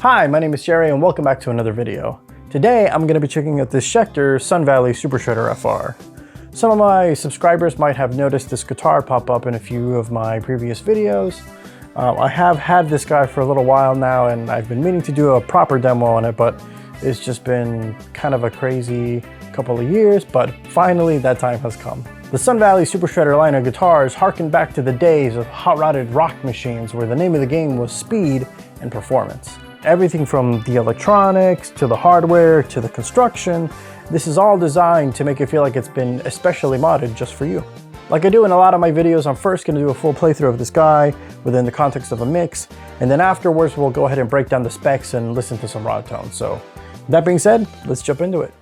Hi, my name is Gerry and welcome back to another video. Today I'm going to be checking out this Schecter Sunvalley Super Shredder FR. Some of my subscribers might have noticed this guitar pop up in a few of my previous videos. I have had this guy for a little while now and I've been meaning to do a proper demo on it, but it's just been kind of a crazy couple of years, but finally that time has come. The Sunvalley Super Shredder line of guitars harken back to the days of hot-rodded rock machines where the name of the game was speed and performance. Everything from the electronics, to the hardware, to the construction, this is all designed to make it feel like it's been especially modded just for you. Like I do in a lot of my videos, I'm first going to do a full playthrough of this guy within the context of a mix, and then afterwards we'll go ahead and break down the specs and listen to some raw tones. So that being said, let's jump into it.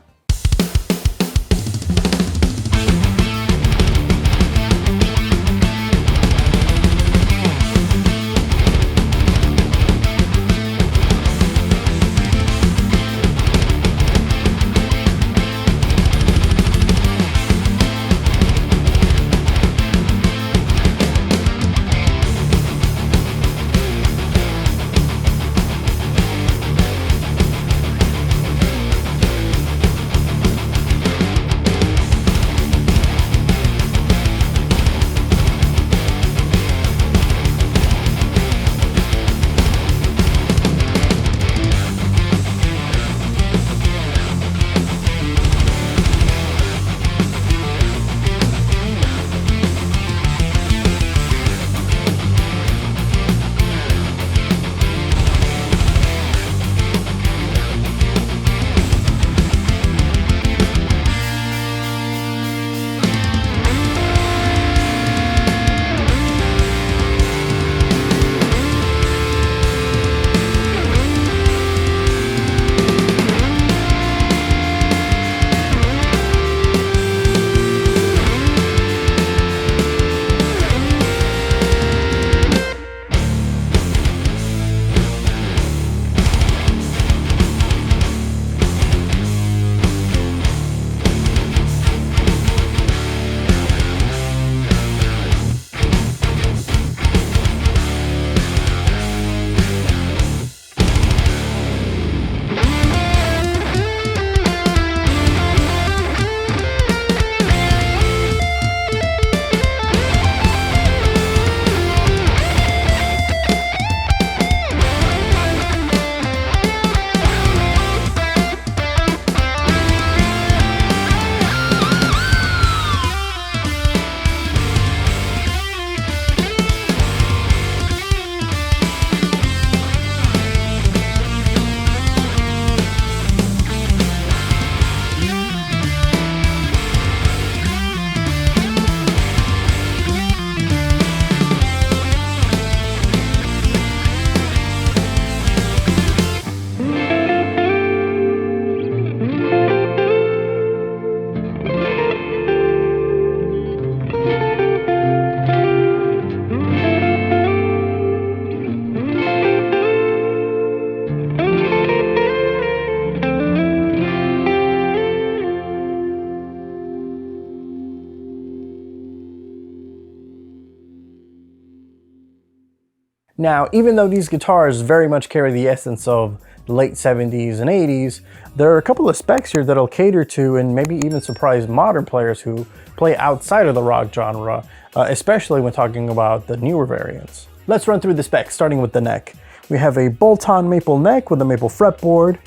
Now, even though these guitars very much carry the essence of the late 70s and 80s, there are a couple of specs here that'll cater to and maybe even surprise modern players who play outside of the rock genre, especially when talking about the newer variants. Let's run through the specs, starting with the neck. We have a bolt-on maple neck with a maple fretboard.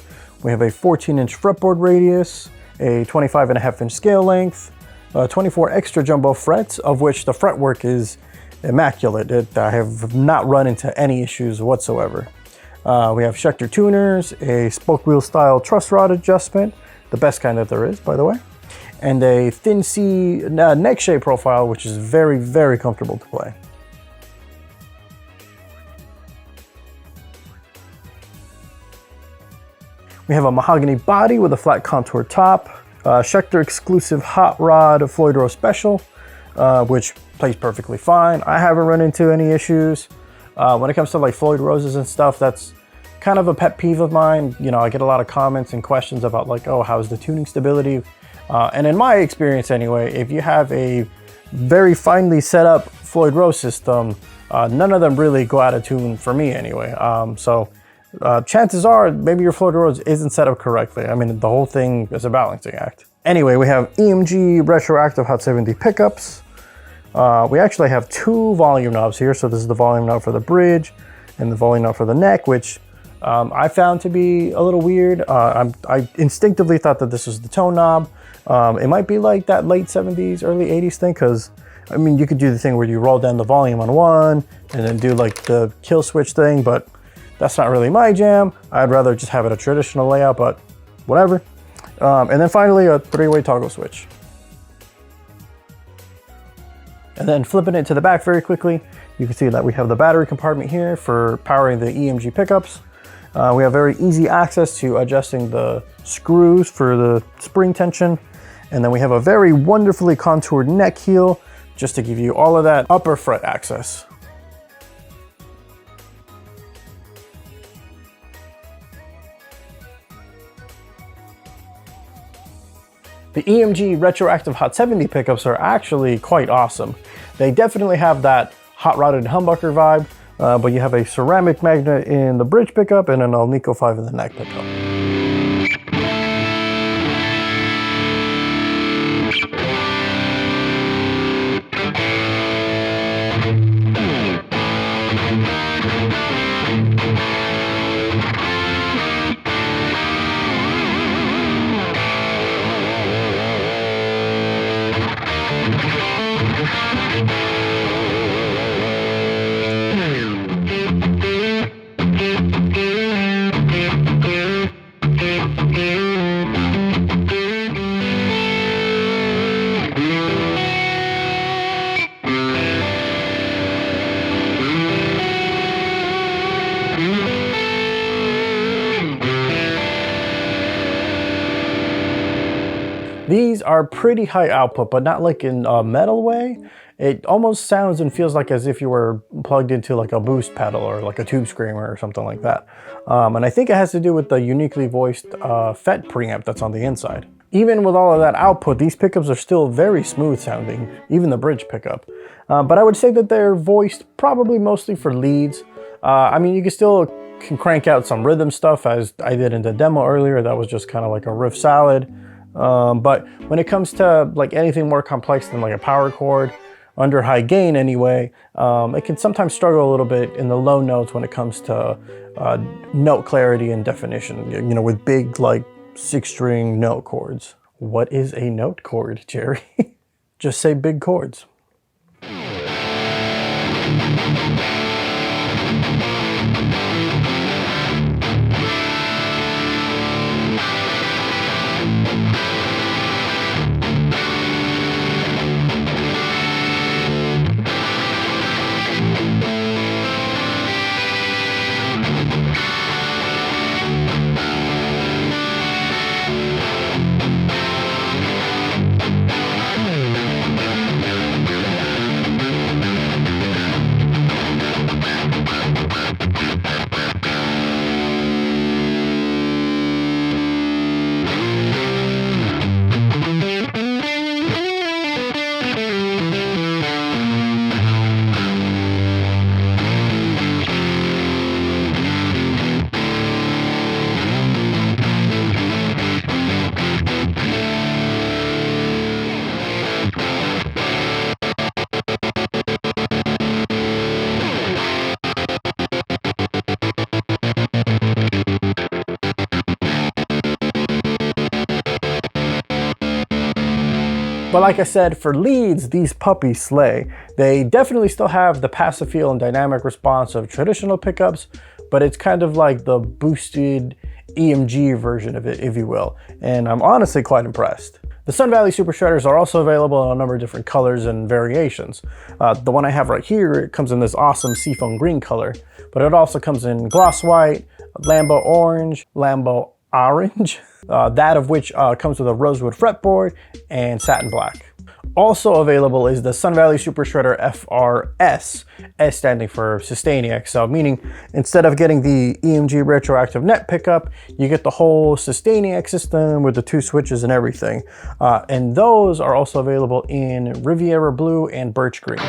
We have a 14-inch fretboard radius, a 25.5-inch scale length, 24 extra jumbo frets, of which the fretwork is immaculate. I have not run into any issues whatsoever. We have Schecter tuners, a spoke wheel style truss rod adjustment, the best kind that there is, by the way, and a thin C neck shape profile, which is very, very comfortable to play. We have a mahogany body with a flat contour top, Schecter exclusive hot rod Floyd Rose Special, which plays perfectly fine. I haven't run into any issues. When it comes to like Floyd Roses and stuff, that's kind of a pet peeve of mine. You know, I get a lot of comments and questions about like, oh, how's the tuning stability? And in my experience anyway, if you have a very finely set up Floyd Rose system, none of them really go out of tune for me anyway. So chances are maybe your Floyd Rose isn't set up correctly. I mean, the whole thing is a balancing act. Anyway, we have EMG Retro Active Hot 70 pickups. We actually have 2 volume knobs here. So this is the volume knob for the bridge and the volume knob for the neck, which I found to be a little weird. I instinctively thought that this was the tone knob. It might be like that late 70s, early 80s thing, because I mean, you could do the thing where you roll down the volume on one and then do like the kill switch thing, but that's not really my jam. I'd rather just have it a traditional layout, but whatever. And then finally, a 3-way toggle switch. And then flipping it to the back very quickly, you can see that we have the battery compartment here for powering the EMG pickups. We have very easy access to adjusting the screws for the spring tension. And then we have a very wonderfully contoured neck heel just to give you all of that upper fret access. The EMG Retro Active Hot 70 pickups are actually quite awesome. They definitely have that hot rodded humbucker vibe, but you have a ceramic magnet in the bridge pickup and an Alnico 5 in the neck pickup. These are pretty high output, but not like in a metal way. It almost sounds and feels like as if you were plugged into like a boost pedal or like a tube screamer or something like that. And I think it has to do with the uniquely voiced FET preamp that's on the inside. Even with all of that output, these pickups are still very smooth sounding, even the bridge pickup. But I would say that they're voiced probably mostly for leads. I mean, you can crank out some rhythm stuff as I did in the demo earlier. That was just kind of like a riff salad. But when it comes to like anything more complex than like a power chord, under high gain anyway, it can sometimes struggle a little bit in the low notes when it comes to note clarity and definition, you know, with big like 6-string note chords. What is a note chord, Jerry? Just say big chords. But like I said, for leads, these puppies slay. They definitely still have the passive feel and dynamic response of traditional pickups, but it's kind of like the boosted EMG version of it, if you will. And I'm honestly quite impressed. The Sunvalley Super Shredders are also available in a number of different colors and variations. The one I have right here, it comes in this awesome seafoam green color, but it also comes in gloss white, Lambo orange, Lambo orange, that of which comes with a rosewood fretboard and satin black. Also available is the Sunvalley Super Shredder FRS, S standing for Sustainiac, so meaning instead of getting the EMG Retro Active Net pickup, you get the whole Sustainiac system with the 2 switches and everything. And those are also available in Riviera Blue and Birch Green.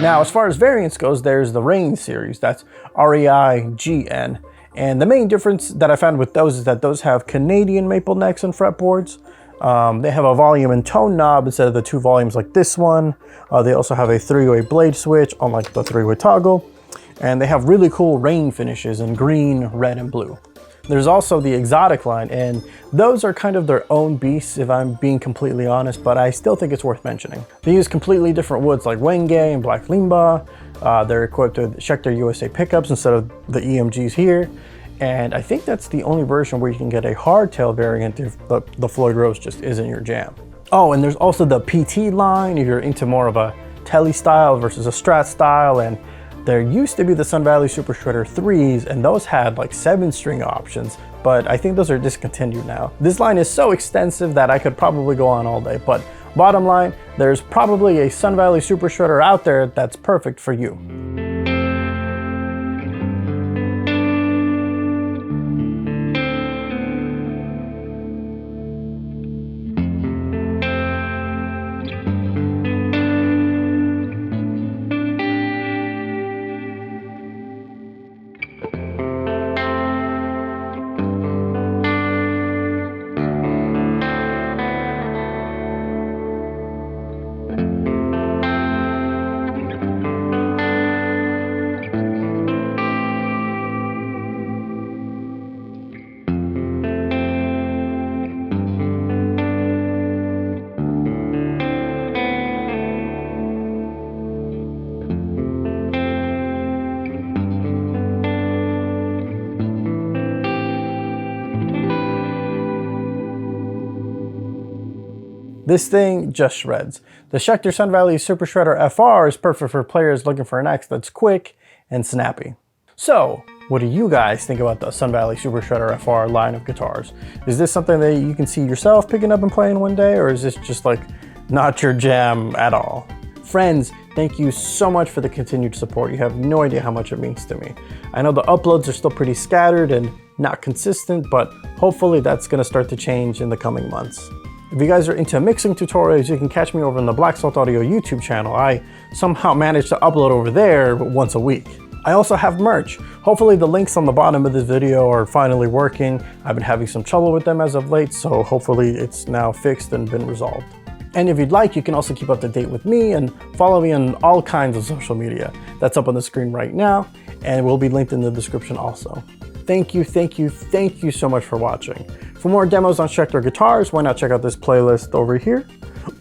Now, as far as variants goes, there's the Rain series, that's REIGN. And the main difference that I found with those is that those have Canadian maple necks and fretboards. They have a volume and tone knob instead of the 2 volumes like this one. They also have a 3-way blade switch, unlike the 3-way toggle. And they have really cool rain finishes in green, red, and blue. There's also the exotic line, and those are kind of their own beasts if I'm being completely honest, but I still think it's worth mentioning. They use completely different woods like Wenge and Black Limba. They're equipped with Schecter USA pickups instead of the EMGs here. And I think that's the only version where you can get a hardtail variant if the Floyd Rose just isn't your jam. Oh, and there's also the PT line if you're into more of a Tele style versus a Strat style, and there used to be the sunvalley Super Shredder 3s, and those had like 7-string options, but I think those are discontinued now. This line is so extensive that I could probably go on all day, but bottom line, there's probably a sunvalley Super Shredder out there that's perfect for you. This thing just shreds. The Schecter Sunvalley Super Shredder FR is perfect for players looking for an axe that's quick and snappy. So, what do you guys think about the Sunvalley Super Shredder FR line of guitars? Is this something that you can see yourself picking up and playing one day, or is this just like not your jam at all? Friends, thank you so much for the continued support. You have no idea how much it means to me. I know the uploads are still pretty scattered and not consistent, but hopefully that's gonna start to change in the coming months. If you guys are into mixing tutorials, you can catch me over on the Black Salt Audio YouTube channel. I somehow managed to upload over there once a week. I also have merch. Hopefully the links on the bottom of this video are finally working. I've been having some trouble with them as of late, so hopefully it's now fixed and been resolved. And if you'd like, you can also keep up to date with me and follow me on all kinds of social media. That's up on the screen right now, and will be linked in the description also. Thank you so much for watching. For more demos on Schecter guitars, why not check out this playlist over here?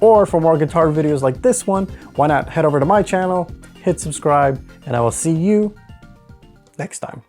Or for more guitar videos like this one, why not head over to my channel, hit subscribe, and I will see you next time.